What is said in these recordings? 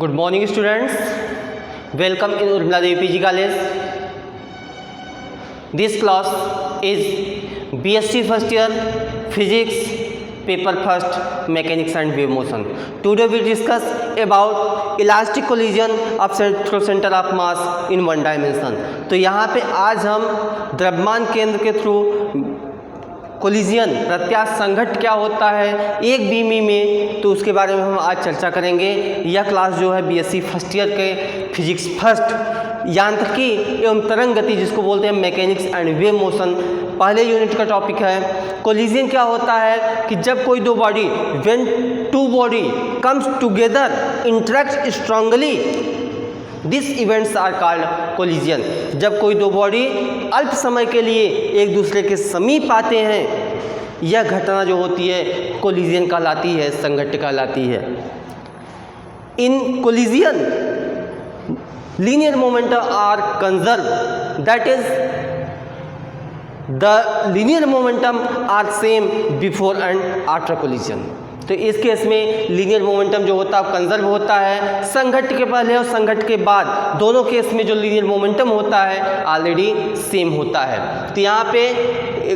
Good morning students, welcome in Urmila Devi PG College. This class is BSc first year Physics paper first Mechanics and Wave Motion. Today we discuss about elastic collision of center of mass in one dimension. तो यहाँ पे आज हम द्रव्यमान केंद्र के through collision प्रत्यास्थ संघट क्या होता है एक बीमी में, तो उसके बारे में हम आज चर्चा करेंगे। यह क्लास जो है बीएससी फर्स्ट ईयर के फिजिक्स फर्स्ट यांत्रिकी एवं तरंग गति जिसको बोलते हैं मैकेनिक्स एंड वेव मोशन पहले यूनिट का टॉपिक है। कोलिजन क्या होता है कि जब कोई दो body when two body comes together interact strongly this events are called collision. जब कोई दो बॉडी अल्प समय के लिए एक दूसरे के समीप आते हैं, यह घटना जो होती है कोलिजन कहलाती है, संघट्ट कहलाती है। In collision linear momentum are conserve, that is the linear momentum are same before and after collision. तो इस केस में लीनियर मोमेंटम जो होता है कंजर्व होता है संघट्ट के पहले और संघट्ट के बाद, दोनों केस में जो लीनियर मोमेंटम होता है ऑलरेडी सेम होता है। तो यहाँ पे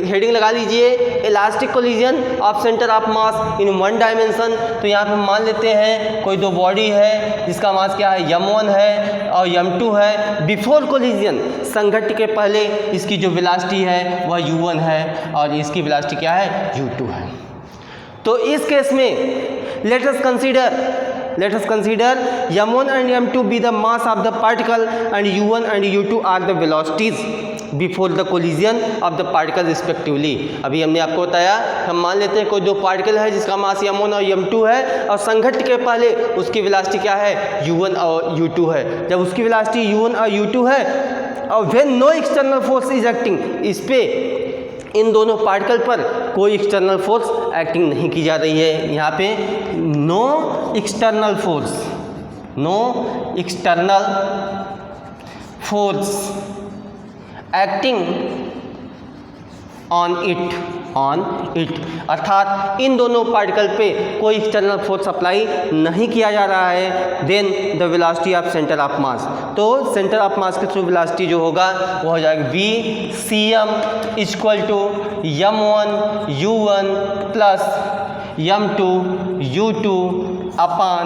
हेडिंग लगा लीजिए elastic collision of centre of mass in one dimension. तो यहाँ पे मान लेते हैं कोई दो बॉडी है जिसका मास क्या है m1 है और m2 है। बिफोर कोलिजन संघट्ट के पहले इसकी जो वेलोसिटी है वह u1 है और इसकी वेलोसिटी क्या है u2 है। तो इस केस में let us consider m1 and m2 be the mass of the particle and u1 and u2 are the velocities before the collision of the particle respectively। अभी हमने आपको बताया, हम मान लेते हैं कोई दो पार्टिकल है जिसका मास m1 और m2 है और संघट्ट के पहले उसकी वेलोसिटी क्या है u1 और u2 है। जब उसकी वेलोसिटी u1 और u2 है और when no external force is acting, इस पे इन दोनों पार्टिकल पर कोई एक्सटर्नल फोर्स एक्टिंग नहीं की जा रही है। यहाँ पे no external force acting on it, अर्थात इन दोनों पार्टिकल पे कोई एक्सटर्नल फोर्स अप्लाई नहीं किया जा रहा है। Then the velocity of centre of mass, तो सेंटर ऑफ मास के थ्रू वेलोसिटी जो होगा वो हो जाएगा VCM equal to m1 u1 plus m2 u2 upon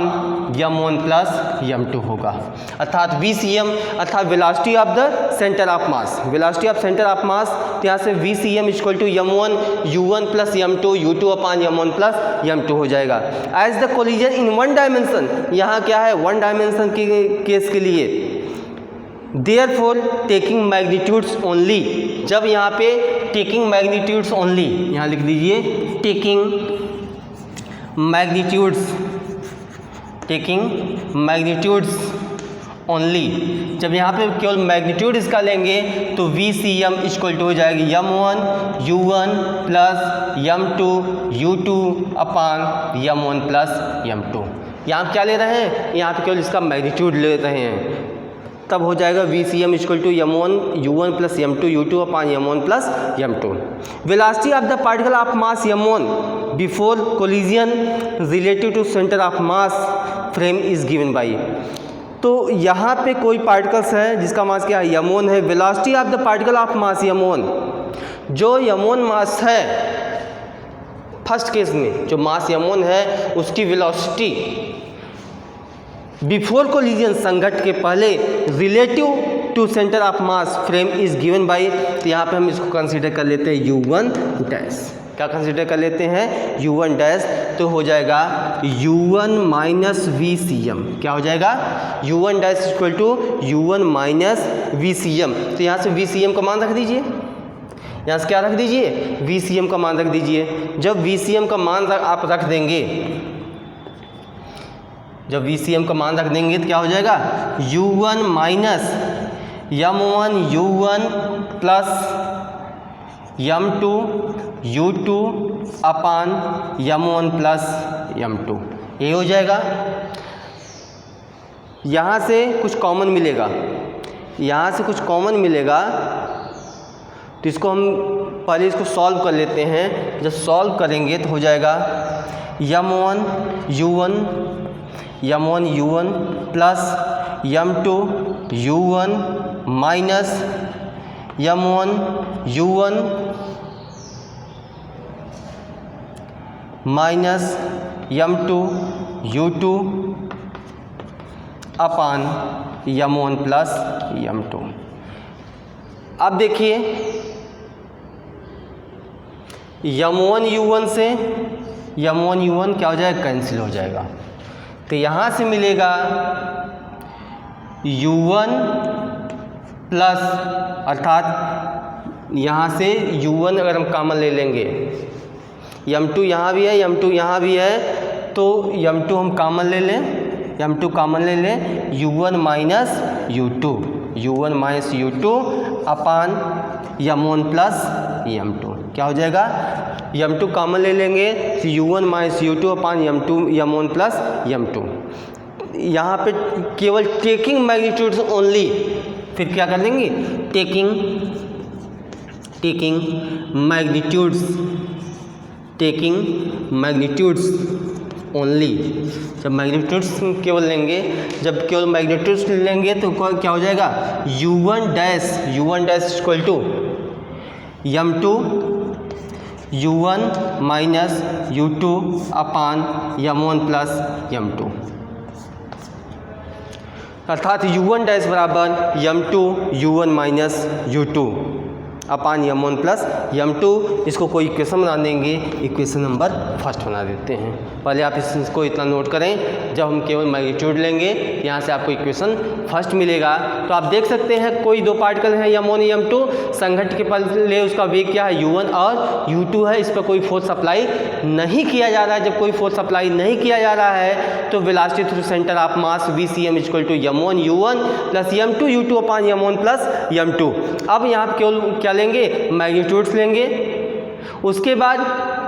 m1 plus m2 होगा। अर्थात VCM अर्थात velocity of the centre of mass, velocity of centre of mass, तो यहाँ से VCM equal to m1 u1 plus m2 u2 upon m1 plus m2 हो जाएगा। As the collision in one dimension, यहाँ क्या है वन डायमेंशन के case के लिए देयरफॉर टेकिंग मैग्नीट्यूड्स ओनली, जब यहाँ पे टेकिंग मैग्नीट्यूड्स ओनली, यहाँ लिख दीजिए टेकिंग मैग्नीट्यूड्स ओनली, जब यहाँ पे केवल मैग्नीट्यूड इसका लेंगे तो VCM इक्वल टू हो जाएगी m1 u1 plus m2 u2 upon m1 plus m2। यहाँ क्या ले रहे हैं, यहाँ पे केवल इसका मैग्नीट्यूड ले रहे हैं, तब हो जाएगा VCM equal to m1 u1 plus m2 u2 upon m1 plus m2। Velocity of the particle of mass m1 before collision relative to centre of mass frame is given by. तो यहाँ पे कोई पार्टिकल्स है जिसका मास क्या है m1 है। Velocity of the particle of mass m1, जो m1 मास है फर्स्ट केस में जो मास m1 है उसकी वेलोसिटी बिफोर कोलिजन संघट्ट के पहले relative to centre of mass frame is given by. तो यहाँ पे हम इसको कंसीडर कर लेते हैं u1 डैश, क्या कंसीडर कर लेते हैं u1 डैश, तो हो जाएगा u1 माइनस VCM, क्या हो जाएगा u1 dash equal to u1 minus VCM। तो यहाँ से VCM का मान रख दीजिए, यहाँ से क्या रख दीजिए VCM का मान रख दीजिए। जब VCM का मान आप रख देंगे, जब VCM का मान रख देंगे तो क्या हो जाएगा u1 minus m1 u1 plus m2 u2 upon m1 plus m2, ये हो जाएगा। यहाँ से कुछ कॉमन मिलेगा, यहाँ से कुछ कॉमन मिलेगा, तो इसको हम पहले इसको सॉल्व कर लेते हैं। जब सॉल्व करेंगे तो हो जाएगा m1 u1 m1 u1 plus m2 u1 minus m1 u1 minus m2 u2 upon m1 plus m2। अब देखिए m1 u1 से m1 u1 क्या हो जाएगा, कैंसिल हो जाएगा। तो यहाँ से मिलेगा u1 प्लस, अर्थात यहाँ से u1 अगर हम कॉमन ले लेंगे, m2 यहाँ भी है, m2 यहाँ भी है, तो m2 हम कॉमन ले लें, m2 कॉमन ले लें, u1 minus u2 upon m1 plus m2 क्या हो जाएगा, m2 कॉमन ले लेंगे तो u1 minus u2 upon m1 plus m2। यहाँ पे केवल टेकिंग मैग्नीट्यूड्स ओनली, फिर क्या कर देंगे, टेकिंग मैग्नीट्यूड्स ओनली। जब मैग्नीट्यूड्स केवल लेंगे, जब केवल मैग्नीट्यूड्स लेंगे तो क्या हो जाएगा, u1 dash equal to m2 u1 minus u2 upon m1 plus m2, अर्थात u1 डैश बराबर m2 u1 minus u2 upon m1 plus m2। इसको कोई इक्वेशन बना देंगे, इक्वेशन नंबर फर्स्ट बना देते हैं। पहले आप इसको इतना नोट करें, जब हम केवल मैग्नीट्यूड लेंगे यहाँ से आपको इक्वेशन फर्स्ट मिलेगा। तो आप देख सकते हैं कोई दो पार्टिकल हैं m1 m2, संघट्ट के पहले उसका वेग क्या है u1 और u2 है, इस पर कोई फोर्स सप्लाई नहीं किया जा रहा है। जब कोई फोर्स सप्लाई नहीं किया जा रहा है तो velocity through centre of mass VCM equal to m1 u1 plus m2 u2 upon m1 plus m2। अब यहाँ पर केवल क्या लेंगे, मैग्नीट्यूड्स लेंगे। उसके बाद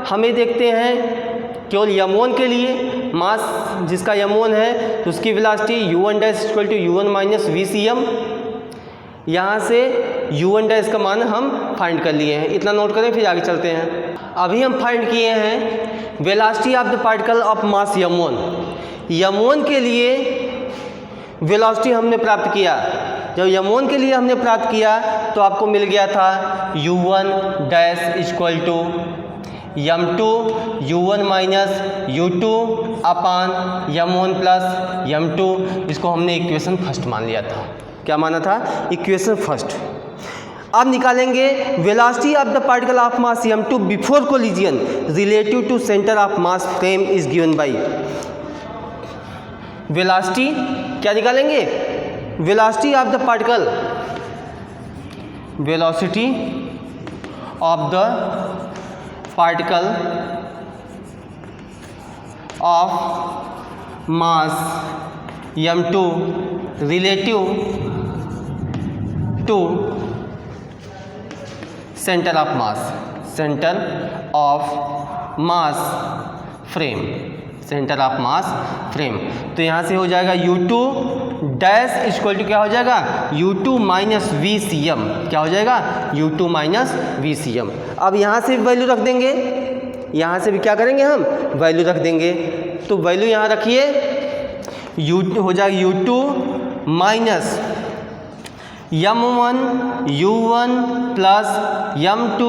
हमें देखते हैं केवल m1 के लिए, मास जिसका m1 है तो उसकी velocity u1 dash equal to u1 minus VCM। यहाँ से u1 डैश का मान हम फाइंड कर लिए हैं, इतना नोट करें, फिर आगे चलते हैं। अभी हम फाइंड किए हैं velocity of the particle of mass m1 के लिए वेलोसिटी हमने प्राप्त किया। जब m1 के लिए हमने प्राप्त किया तो आपको मिल गया था u1 dash equal to m2 u1 minus u2 upon m1 plus m2। इसको हमने इक्वेशन फर्स्ट मान लिया था। क्या माना था, इक्वेशन फर्स्ट। अब निकालेंगे velocity of the particle of mass m2 before collision relative to centre of mass frame is given by. Velocity क्या निकालेंगे, velocity of the particle, velocity of the particle of mass m2 relative to centre of mass frame, centre of mass frame. तो यहाँ से हो जाएगा u2 dash equal to क्या हो जाएगा, u2 माइनस VCM। क्या हो जाएगा, u2 माइनस VCM। अब यहाँ से भी वैल्यू रख देंगे, यहाँ से भी क्या करेंगे, हम वैल्यू रख देंगे। तो वैल्यू यहाँ रखिए, u2 हो जाएगा u2 minus m1 u1 plus m2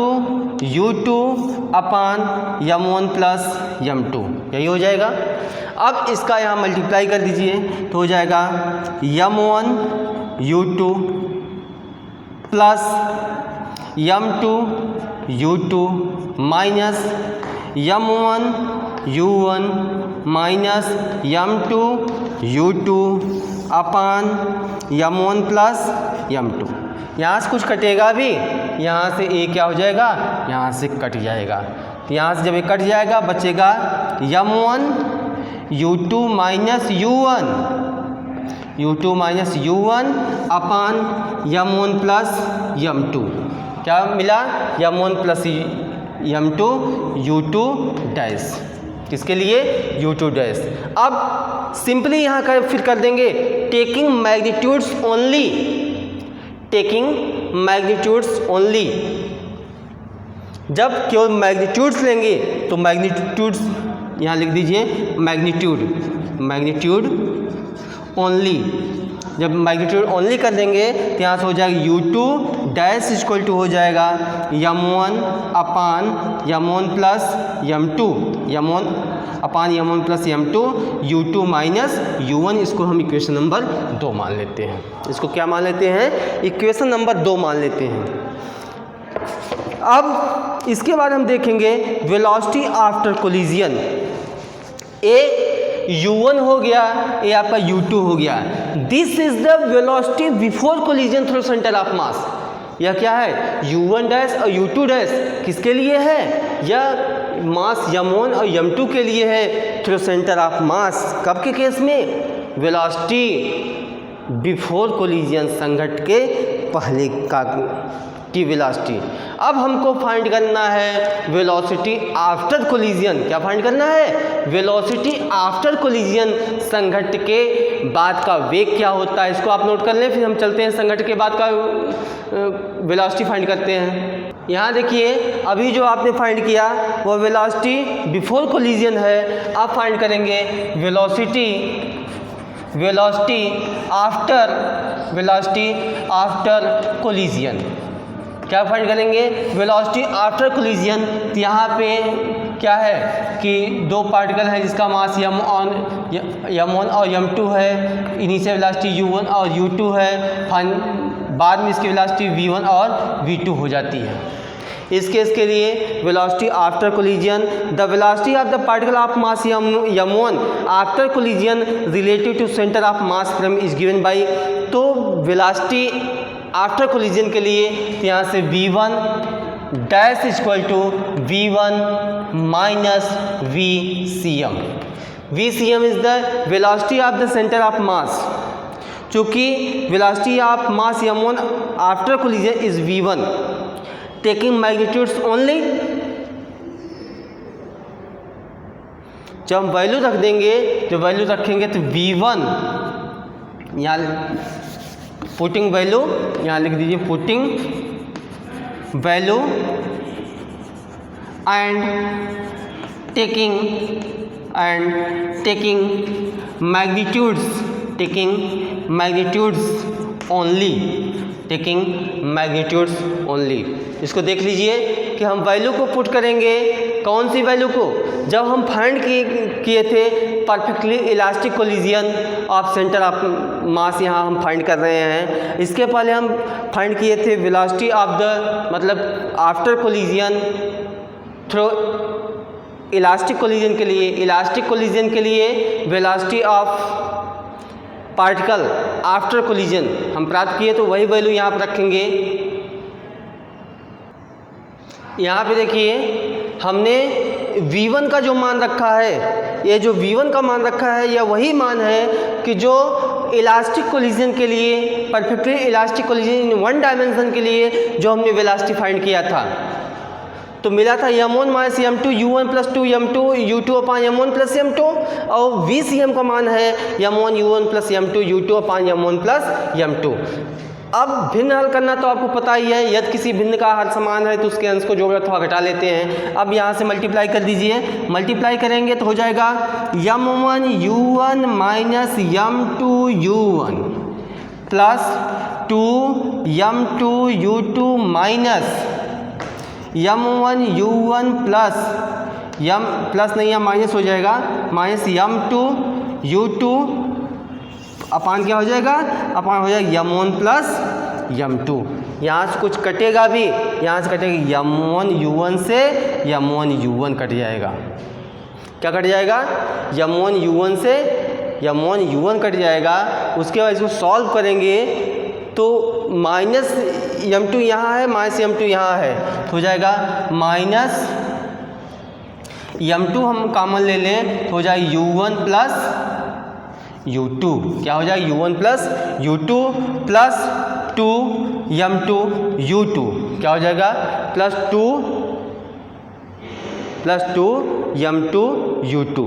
u2 upon m1 plus m2, यही हो जाएगा। अब इसका यहाँ मल्टीप्लाई कर दीजिए तो हो जाएगा m1 u2 plus m2 u2 minus m1 u1 minus m2 u2 upon m1 plus m2। यहाँ से कुछ कटेगा भी, यहाँ से a क्या हो जाएगा, यहाँ से कट जाएगा। तो यहाँ से जब ये कट जाएगा बचेगा m1 u2 minus u1 upon m1 plus m2। क्या मिला, m1 plus m2 u2 dash, किसके लिए, u2 डैश। अब सिंपली यहाँ का फिर कर देंगे टेकिंग मैग्नीट्यूड्स ओनली। जब केवल मैग्नीट्यूड्स लेंगे तो मैग्नीट्यूड्स यहाँ लिख दीजिए, मैग्नीट्यूड ओनली। जब मैग्नीट्यूड ओनली कर देंगे तो यहाँ से हो जाएगा U2 डैश इक्वल टू हो जाएगा M1 अपान M1 प्लस M2, M1 अपान M1 plus M2 U2 minus U1। इसको हम इक्वेशन नंबर 2 मान लेते हैं। इसको क्या मान लेते हैं? इक्वेशन नंबर 2 मान लेते हैं। अब इसके बाद हम देखेंगे वेलोसिटी आफ्टर कोलिजन। ए U1 हो गया, ये आपका U2 हो गया। This is the velocity before collision through centre of मास। यह क्या है? U1 डैश और U2 डैश किसके लिए है? यह मास M1 और M2 के लिए है थ्रू सेंटर ऑफ मास। कब के केस में? वेलोसिटी बिफोर कोलिजन, संघट के पहले का की वेलोसिटी। अब हमको फाइंड करना है वेलोसिटी आफ्टर कोलिजन। क्या फाइंड करना है? वेलोसिटी आफ्टर कोलिजन, संघट के बाद का वेग क्या होता है। इसको आप नोट कर लें, फिर हम चलते हैं संघट के बाद का वेलोसिटी फाइंड करते हैं। यहाँ देखिए, अभी जो आपने फाइंड किया वो वेलोसिटी बिफोर कोलिजन है। आप फाइंड करेंगे वेलोसिटी आफ्टर कोलिजन। क्या फाइंड करेंगे? Velocity after collision. तो यहाँ पे क्या है कि दो पार्टिकल है जिसका मास M1 और M2 है। इनिशियल वेलोसिटी U1 और U2 है। बाद में इसकी वेलोसिटी V1 और V2 हो जाती है। इस केस के लिए velocity after collision, the velocity of the particle of mass M1 after collision relative to centre of mass from is given by. तो वेलोसिटी आफ्टर कोलिजन के लिए यहाँ से V1 dash equal to V1 minus VCM। VCM is the velocity of the centre of mass. चूँकि velocity of mass M1 after collision is V1 taking magnitudes only. जब हम value रख देंगे, जब वैल्यू रखेंगे तो V1 यहाँ पुटिंग वैल्यू, यहाँ लिख दीजिए putting value and taking magnitudes only. इसको देख लीजिए कि हम वैल्यू को पुट करेंगे। कौन सी वैल्यू को? जब हम फाइंड किए थे perfectly elastic collision of centre of मास, यहाँ हम फाइंड कर रहे हैं। इसके पहले हम फाइंड किए थे वेलोसिटी ऑफ द मतलब after collision through elastic collision के लिए velocity of particle after collision हम प्राप्त किए, तो वही वैल्यू यहाँ पर रखेंगे। यहाँ पे देखिए हमने V1 का जो मान रखा है, ये जो V1 का मान रखा है यह वही मान है कि जो इलास्टिक कोलिजन के लिए, perfectly elastic collision in one dimension के लिए जो हमने वेलोसिटी फाइंड किया था, तो मिला था M1 minus M2 U1 plus 2M2 U2 upon M1 plus M2। और VCM का मान है M1 U1 plus M2 U2 upon M1 plus M2। अब भिन्न हल करना तो आपको पता ही है, यदि किसी भिन्न का हल समान है तो उसके अंश को जोड़ अथवा घटा लेते हैं। अब यहाँ से मल्टीप्लाई कर दीजिए, मल्टीप्लाई करेंगे तो हो जाएगा M1 U1 minus M2 U1 plus 2M2 U2 minus M1 U1 plus नहीं, यहाँ माइनस हो जाएगा, माइनस M2 U2 अपान क्या हो जाएगा? अपान हो जाएगा M1 प्लस M2। यहाँ से कुछ कटेगा भी, यहाँ से कटेगा M1 U1 से M1 U1 कट जाएगा। क्या कट जाएगा? M1 U1 से M1 U1 कट जाएगा। उसके बाद इसको सॉल्व करेंगे तो माइनस M2 यहाँ है, माइनस M2 यहाँ है, तो हो जाएगा माइनस M2 हम कॉमन ले लें तो हो जाएगा U1 प्लस U2। क्या हो जाएगा? U1 plus U2 plus 2M2 U2 क्या हो जाएगा? Plus 2M2 U2।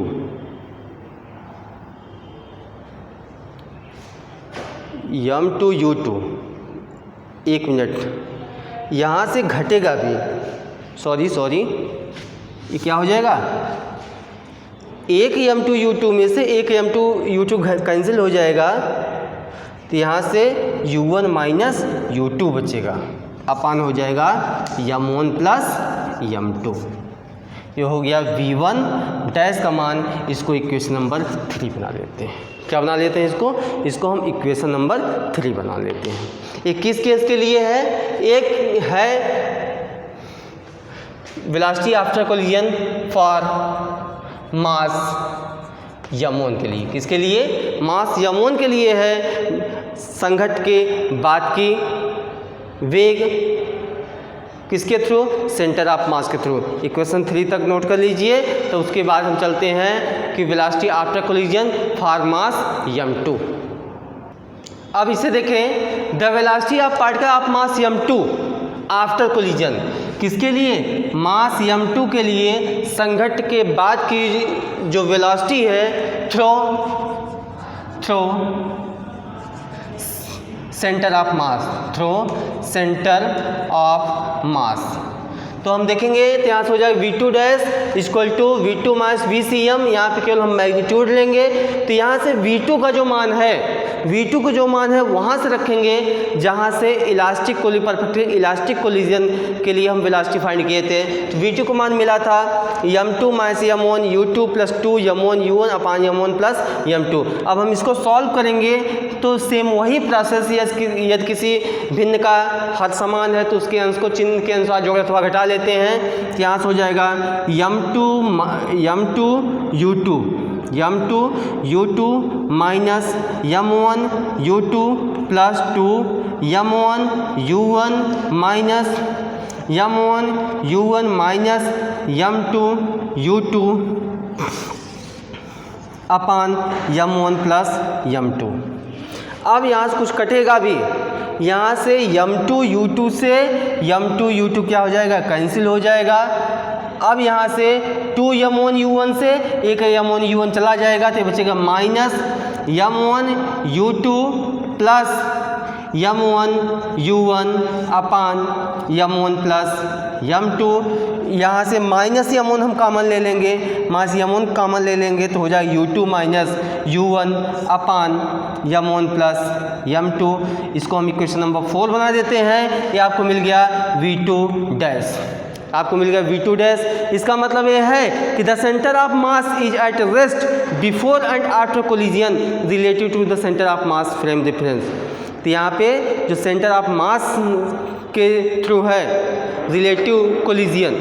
M2 U2, एक मिनट, यहाँ से घटेगा भी, सॉरी ये क्या हो जाएगा? एक m2 u2 में से एक m2 u2 कैंसिल हो जाएगा, तो यहाँ से u1 माइनस u2 बचेगा, अपान हो जाएगा m1 प्लस m2। ये हो गया v1 डैश का मान। इसको इक्वेशन नंबर 3 बना लेते हैं। क्या बना लेते हैं इसको हम इक्वेशन नंबर 3 बना लेते हैं। ये किस केस के लिए है? एक है velocity after collision for mass m1 के लिए। किसके लिए? मास m1 के लिए है, संघट्ट के बाद की वेग किसके थ्रू? सेंटर ऑफ मास के थ्रू। इक्वेशन 3 तक नोट कर लीजिए। तो उसके बाद हम चलते हैं कि velocity after collision for mass m2। अब इसे देखें, the velocity of particle of mass m2 after collision. किसके लिए? मास m2 के लिए संघट्ट के बाद की जो वेलोसिटी है through centre of mass, through centre of mass. तो हम देखेंगे तो यहाँ से हो जाएगा v2 dash equal to v2 minus vcm। यहाँ पे केवल हम मैग्नीट्यूड लेंगे। तो यहाँ से v2 का जो मान है वहाँ से रखेंगे जहाँ से इलास्टिक परफेक्टली इलास्टिक कोलिजन के लिए हम वेलोसिटी फाइंड किए थे। तो v2 को मान मिला था m2 minus m1 u2 plus 2 m1 u1 upon m1 plus m2। अब हम इसको सॉल्व करेंगे तो सेम वही प्रोसेस, यदि किसी भिन्न का हर समान है तो उसके अंश को चिन्ह के अनुसार जोड़ अथवा घटा लेते हैं। तो यहाँ से हो जाएगा m2 u2 minus m1 u2 plus 2 m1 u1 minus m2 u2 upon m1 plus m2। अब यहाँ से कुछ कटेगा भी, यहाँ से m2 u2 से m2 u2 क्या हो जाएगा? कैंसिल हो जाएगा। अब यहाँ से 2 m1 u1 से एक m1 u1 चला जाएगा, तो बचेगा minus m1 u2 plus m1 u1 upon m1 plus m2। यहाँ से माइनस m1 हम कॉमन ले लेंगे, तो हो जाएगा u2 minus u1 upon m1 plus m2। इसको हम इक्वेशन नंबर 4 बना देते हैं। ये आपको मिल गया v2 डैश, इसका मतलब ये है कि the centre of mass is at rest before and after collision relative to the centre of mass frame difference. तो यहाँ पे जो सेंटर ऑफ मास के थ्रू है रिलेटिव कोलिजन,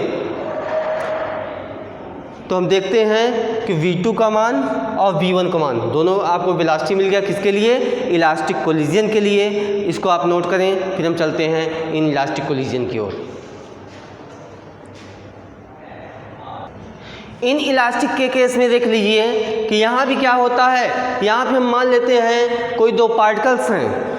तो हम देखते हैं कि v2 का मान और v1 का मान दोनों आपको वेलोसिटी मिल गया। किसके लिए? इलास्टिक कोलिजन के लिए। इसको आप नोट करें, फिर हम चलते हैं इन इलास्टिक कोलिजन की ओर। इन इलास्टिक के केस में देख लीजिए कि यहाँ भी क्या होता है। यहाँ पे हम मान लेते हैं कोई दो पार्टिकल्स हैं,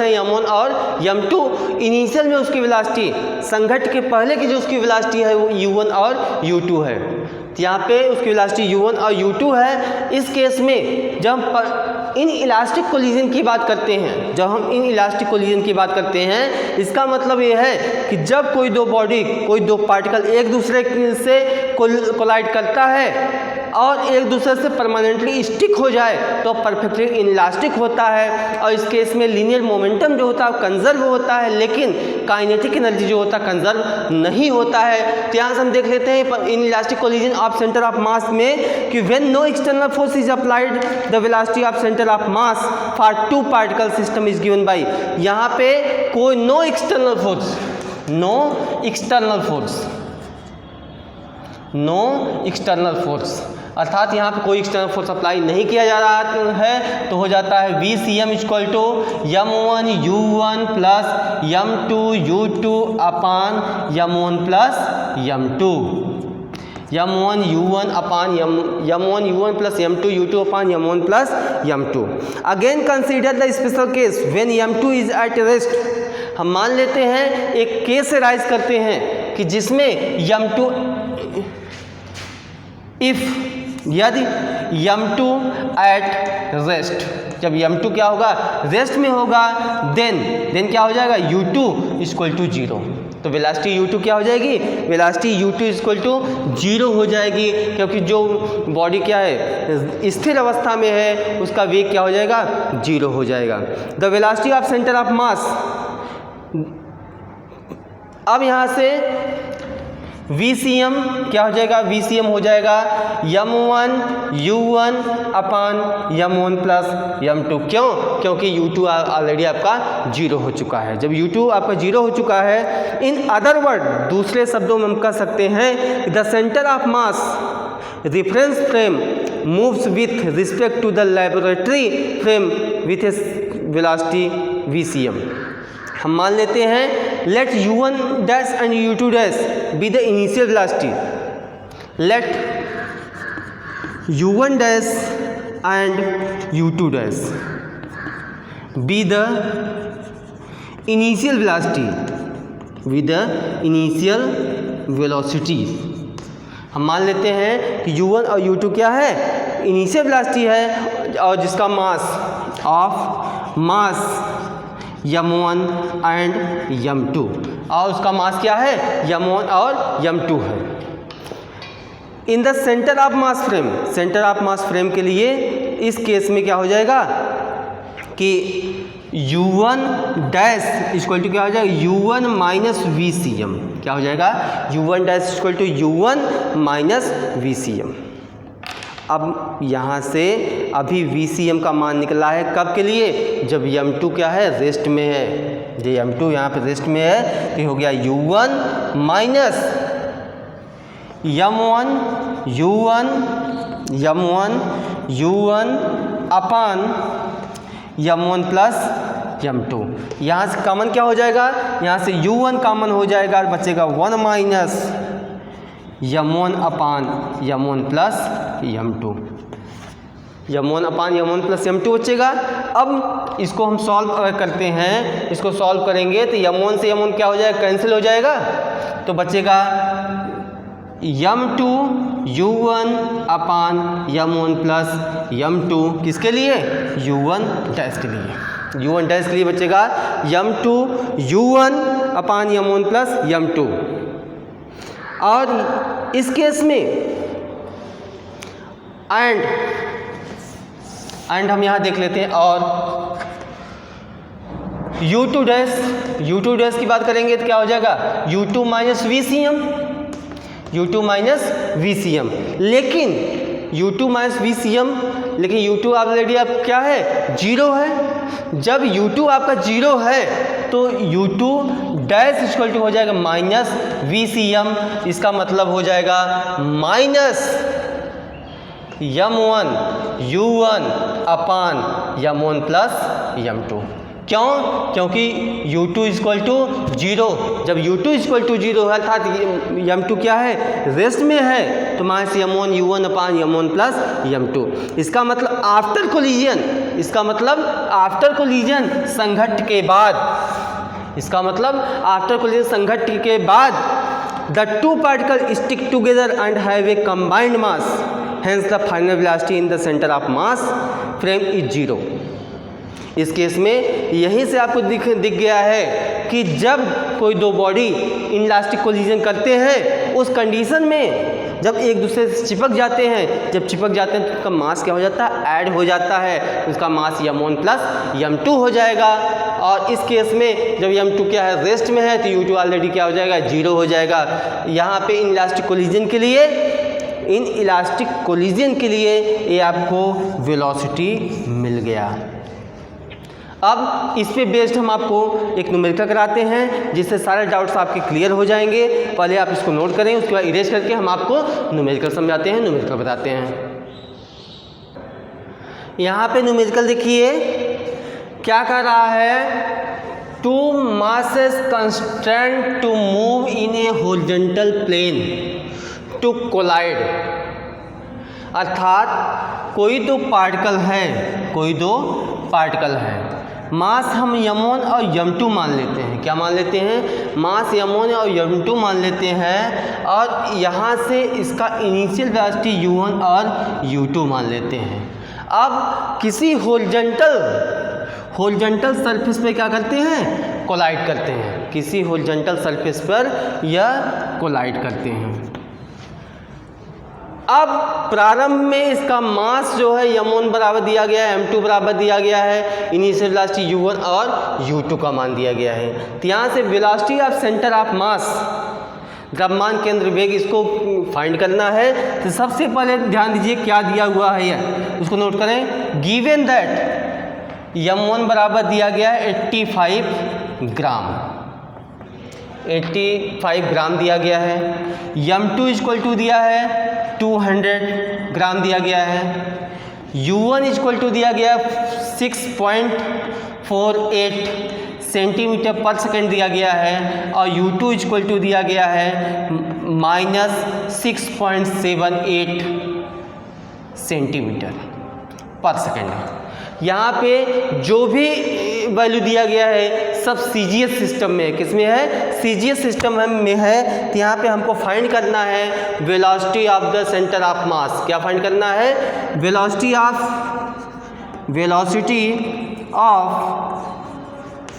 m1 और m2, इनिशियल में उसकी वेलोसिटी संघट्ट के पहले की जो उसकी वेलोसिटी है वो u1 और u2 है। तो यहाँ पे उसकी वेलोसिटी u1 और u2 है। इस केस में जब हम इन इलास्टिक कोलिजन की बात करते हैं, इसका मतलब ये है कि जब कोई दो पार्टिकल एक दूसरे से कोलाइड करता है और एक दूसरे से परमानेंटली स्टिक हो जाए तो परफेक्टली इनइलास्टिक होता है। और इस केस में लीनियर मोमेंटम जो होता है कंजर्व होता है, लेकिन काइनेटिक एनर्जी जो होता है कंजर्व नहीं होता है। तो यहाँ से हम देख लेते हैं inelastic collision of centre of mass में कि when no external force is applied the velocity of centre of mass for two particle system is given by. यहाँ पे कोई नो एक्सटर्नल फोर्स अर्थात यहाँ पे कोई एक्सटर्नल फोर्स अप्लाई नहीं किया जा रहा है, तो हो जाता है VCM equal to m1 u1 plus m2 u2 upon m1 plus m2, m1 u1 upon m1 u1 plus m2 u2 upon m1 plus m2। Again consider the special case when m2 is at rest. हम मान लेते हैं एक case से rise करते हैं कि जिसमें m2 यदि m2 एट रेस्ट, जब m2 क्या होगा? रेस्ट में होगा, देन क्या हो जाएगा? u2 equal to 0। तो वेलोसिटी u2 क्या हो जाएगी, वेलोसिटी u2 इक्वल टू 0 हो जाएगी, क्योंकि जो बॉडी क्या है स्थिर अवस्था में है उसका वेग क्या हो जाएगा, 0 हो जाएगा। The velocity of centre of मास, अब यहाँ से VCM क्या हो जाएगा, VCM हो जाएगा m1 u1 upon m1 plus m2। क्यों, क्योंकि u2 ऑलरेडी आपका 0 हो चुका है। जब u2 आपका 0 हो चुका है, इन अदर वर्ड दूसरे शब्दों में हम कह सकते हैं the centre of mass reference frame moves with respect to the laboratory frame with a velocity VCM। हम मान लेते हैं let u1 dash and u2 dash be the initial velocity, let u1 dash and u2 dash be the initial velocity with the initial velocity. हम मान लेते हैं कि u1 और u2 क्या है, इनिशियल वेलोसिटी है, और जिसका mass of mass m1 and m2, और उसका मास क्या है, m1 और m2 है। In the centre of mass frame, centre of mass frame के लिए इस केस में क्या हो जाएगा कि u1 डैश इक्वल टू क्या हो जाएगा, u1 माइनस VCM। क्या हो जाएगा, u1 dash equal to u1 minus VCM। अब यहाँ से अभी VCM का मान निकला है कब के लिए, जब m2 क्या है, रेस्ट में है। जो m2 यहाँ पे रेस्ट में है तो हो गया u1 माइनस m1 अपान m1 प्लस m2। यहाँ से कॉमन क्या हो जाएगा, यहाँ से u1 कॉमन हो जाएगा और बचेगा 1 माइनस m1 अपान m1 प्लस m2, m1 अपान m1 प्लस m2 बचेगा। अब इसको हम सॉल्व करते हैं, इसको सॉल्व करेंगे तो m1 से m1 क्या हो जाएगा, कैंसिल हो जाएगा, तो बचेगा m2 u1 upon m1 plus m2, किसके लिए, u1 डैश के लिए, u1 डैश के लिए बचेगा m2 u1 upon m1 plus m2। और इस केस में एंड हम यहाँ देख लेते हैं, और u2 डैश की बात करेंगे तो क्या हो जाएगा, u2 माइनस VCM, लेकिन u2 माइनस VCM, लेकिन u2 ऑलरेडी अब क्या है, 0 है। जब u2 आपका 0 है तो u2 डैश इक्वल टू हो जाएगा माइनस VCM, इसका मतलब हो जाएगा minus m1 u1 upon m1 plus m2। क्यों, क्योंकि u2 इक्वल टू 0, जब u2 इक्वल टू 0 है अर्थात m2 क्या है, रेस्ट में है, तो minus m1 u1 upon m1 plus m2। इसका मतलब आफ्टर कोलिजन, इसका मतलब आफ्टर कोलिजन संघट्ट के बाद, इसका मतलब आफ्टर कोलिजन संघट्ट के बाद the two particle stick together and have a combined mass, hence the final velocity in the centre of mass frame is 0। इस केस में यहीं से आपको दिख गया है कि जब कोई दो बॉडी इनलास्टिक कोलिजन करते हैं, उस कंडीशन में जब एक दूसरे से चिपक जाते हैं, जब चिपक जाते हैं तो उसका मास क्या हो जाता है, ऐड हो जाता है, उसका मास m1 प्लस m2 हो जाएगा। और इस केस में जब m2 क्या है, रेस्ट में है, तो u2 ऑलरेडी क्या हो जाएगा, 0 हो जाएगा। यहाँ पे इनलास्टिक कोलिजन के लिए, इन इलास्टिक कोलिजन के लिए ये आपको वेलोसिटी मिल गया। अब इस पे बेस्ड हम आपको एक न्यूमेरिकल कराते हैं, जिससे सारे डाउट्स आपके क्लियर हो जाएंगे। पहले आप इसको नोट करें, उसके बाद इरेज करके हम आपको न्यूमेरिकल समझाते हैं, न्यूमेरिकल बताते हैं। यहाँ पे न्यूमेरिकल देखिए क्या कर रहा है, two masses constraint to move in a horizontal plane to collide, अर्थात कोई दो पार्टिकल है, मास हम m1 और m2 मान लेते हैं। क्या मान लेते हैं, मास m1 और m2 मान लेते हैं, और यहाँ से इसका इनिशियल वेलोसिटी u1 और u2 मान लेते हैं। अब किसी हॉरिजॉन्टल सरफेस पे क्या करते हैं, कोलाइड करते हैं। किसी हॉरिजॉन्टल सरफेस पर यह कोलाइड करते हैं। अब प्रारंभ में इसका मास जो है m1 बराबर दिया गया है, m2 बराबर दिया गया है, इनिशियल वेलोसिटी u1 और u2 का मान दिया गया है। तो यहाँ से वेलोसिटी ऑफ सेंटर ऑफ मास, द्रव्यमान केंद्र वेग, इसको फाइंड करना है। तो सबसे पहले ध्यान दीजिए क्या दिया हुआ है यह, उसको नोट करें। गिवन दैट m1 बराबर दिया गया है 85 ग्राम, 85 ग्राम दिया गया है। m2 इक्वल टू दिया है 200 ग्राम दिया गया है। u1 इक्वल टू दिया गया 6.48 सेंटीमीटर पर सेकेंड दिया गया है, और u2 इक्वल टू दिया गया है -6.78 सेंटीमीटर पर सेकेंड। यहाँ पे जो भी वैल्यू दिया गया है सब सीजीएस सिस्टम में है। किस में है? सीजीएस सिस्टम में है। तो यहाँ पे हमको फाइंड करना है velocity of the centre of मास। क्या फाइंड करना है? Velocity of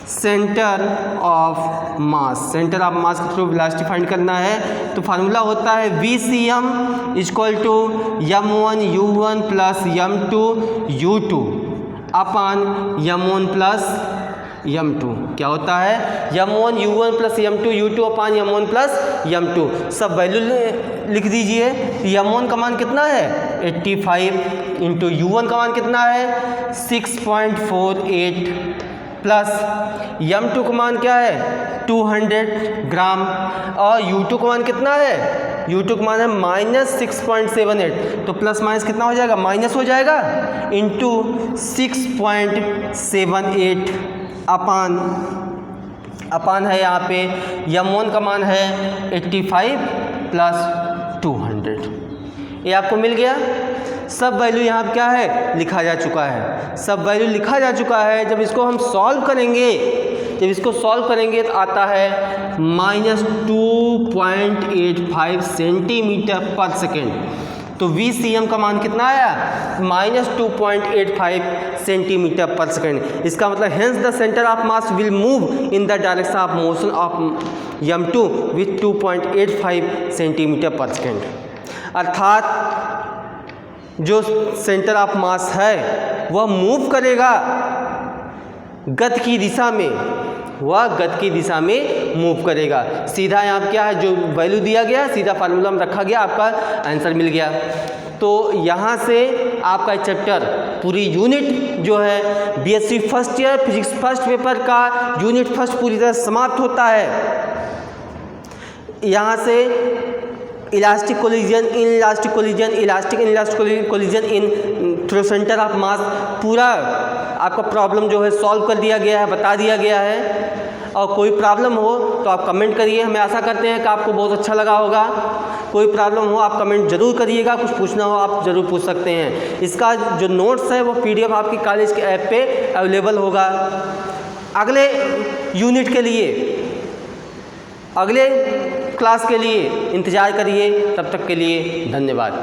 centre of mass, centre of मास के थ्रू वेलोसिटी फाइंड करना है। तो फार्मूला होता है VCM equal to m1 u1 plus m2 u2 upon m1 plus m2। क्या होता है? m1 u1 plus m2 u2 upon m1 plus m2। सब वैल्यू लिख दीजिए। m1 का मान कितना है? 85 इंटू u1 का मान कितना है? 6.48 प्लस m2 का मान क्या है? 200 ग्राम, और u2 का मान कितना है? u2 का मान है -6.78। तो प्लस माइनस कितना हो जाएगा? माइनस हो जाएगा, इंटू 6.78 अपान है यहाँ पे m1 का मान है 85 प्लस 200। ये आपको मिल गया। सब वैल्यू यहाँ पे क्या है? लिखा जा चुका है। सब वैल्यू लिखा जा चुका है। जब इसको हम सॉल्व करेंगे, तो आता है -2.85 सेंटीमीटर पर सेकेंड। तो VCM का मान कितना आया? -2.85 सेंटीमीटर पर सेकेंड। इसका मतलब hence the centre of mass will move in the direction of motion of m2 with 2.85 centimetre पर सेकेंड। अर्थात जो सेंटर ऑफ मास है वह मूव करेगा गति की दिशा में, वह गति की दिशा में मूव करेगा। सीधा यहाँ क्या है? जो वैल्यू दिया गया सीधा फार्मूला में रखा गया, आपका आंसर मिल गया। तो यहाँ से आपका चैप्टर पूरी यूनिट जो है BSc first year physics first paper का यूनिट फर्स्ट पूरी तरह समाप्त होता है। यहाँ से elastic collision, inelastic collision, elastic inelastic collision in through centre of मास, पूरा आपका प्रॉब्लम जो है सॉल्व कर दिया गया है, बता दिया गया है। और कोई प्रॉब्लम हो तो आप कमेंट करिए। हमें आशा करते हैं कि आपको बहुत अच्छा लगा होगा। कोई प्रॉब्लम हो आप कमेंट जरूर करिएगा, कुछ पूछना हो आप ज़रूर पूछ सकते हैं। इसका जो नोट्स है वो PDF आपकी कॉलेज के ऐप पे अवेलेबल होगा। अगले यूनिट के लिए, अगले क्लास के लिए इंतज़ार करिए। तब तक के लिए धन्यवाद।